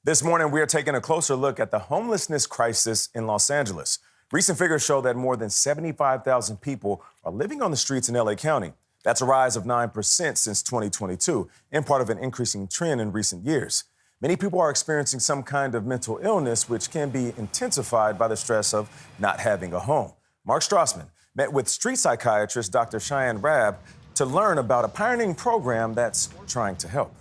This morning, we are taking a closer look at the homelessness crisis in Los Angeles. Recent figures show that more than 75,000 people are living on the streets in LA County. That's a rise of 9% since 2022, and part of an increasing trend in recent years. Many people are experiencing some kind of mental illness, which can be intensified by the stress of not having a home. Mark Strassmann met with street psychiatrist Dr. Cheyenne Rabb to learn about a pioneering program that's trying to help.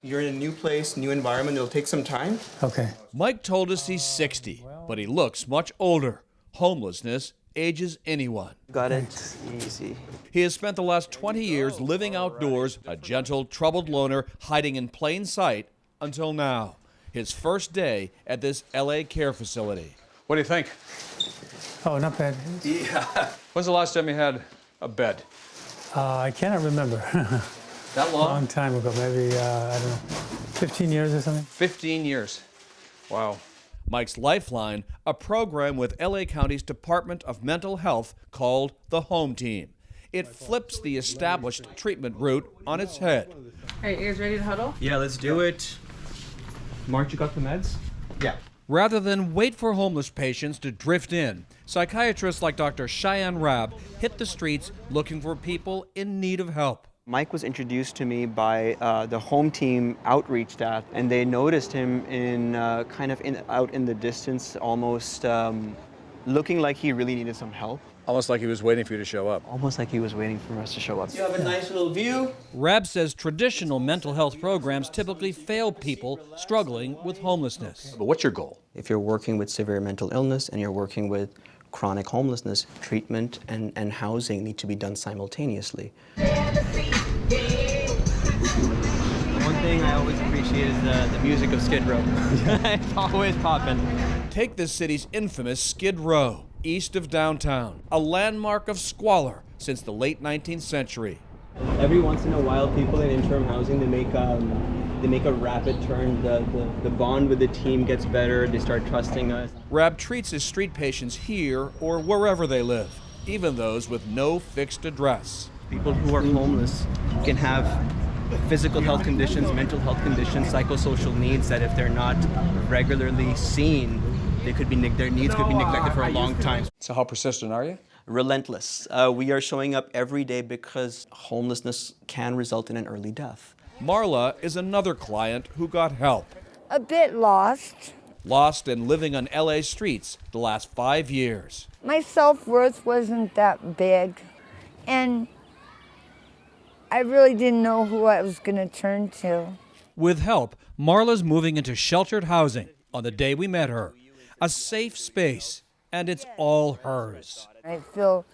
You're in a new place, new environment, it'll take some time. Okay. Mike told us he's 60, but he looks much older. Homelessness ages anyone. Got it. Easy. He has spent the last 20 years living outdoors, a gentle, troubled loner hiding in plain sight until now. His first day at this LA care facility. What do you think? Oh, not bad. Yeah. When's the last time you had a bed? I cannot remember. That A long time ago, maybe, I don't know, 15 years or something? 15 years. Wow. Mike's Lifeline, a program with LA County's Department of Mental Health called the Home Team. It flips the established treatment route on its head. All right, you guys ready to huddle? Yeah, let's do it. Mark, you got the meds? Yeah. Rather than wait for homeless patients to drift in, psychiatrists like Dr. Cheyenne Rabb hit the streets looking for people in need of help. Mike was introduced to me by the home team outreach staff, and they noticed him in out in the distance, almost looking like he really needed some help. Almost like he was waiting for you to show up. Almost like he was waiting for us to show up. You have a nice little view. Rabb says traditional mental health programs typically fail people struggling with homelessness. But what's your goal? If you're working with severe mental illness and you're working with chronic homelessness, treatment and housing need to be done simultaneously. One thing I always appreciate is the music of Skid Row. It's always popping. Take the city's infamous Skid Row, east of downtown, a landmark of squalor since the late 19th century. Every once in a while, people in interim housing, they make a rapid turn. The bond with the team gets better. They start trusting us. Rabb treats his street patients here or wherever they live, even those with no fixed address. People who are homeless can have physical health conditions, mental health conditions, psychosocial needs that if they're not regularly seen, their needs could be neglected for a long time. So how persistent are you? Relentless. We are showing up every day because homelessness can result in an early death. Marla is another client who got help. A bit lost. Lost and living on LA streets the last 5 years. My self-worth wasn't that big, and I really didn't know who I was going to turn to. With help, Marla's moving into sheltered housing on the day we met her. A safe space, and it's all hers. I feel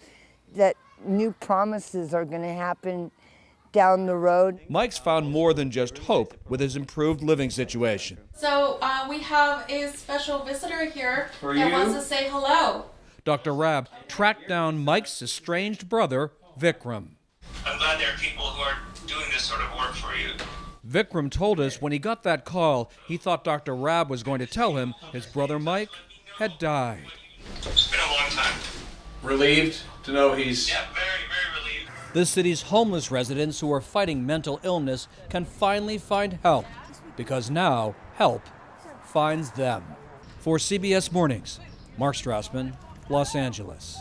that new promises are going to happen down the road. Mike's found more than just hope with his improved living situation. So we have a special visitor here that wants to say hello. Dr. Rabb tracked down Mike's estranged brother, Vikram. I'm glad there are people who are doing this sort of work for you. Vikram told us when he got that call, he thought Dr. Rabb was going to tell him his brother Mike had died. It's been a long time. Relieved to know he's... Yeah, very, very relieved. The city's homeless residents who are fighting mental illness can finally find help, because now help finds them. For CBS Mornings, Mark Strassmann, Los Angeles.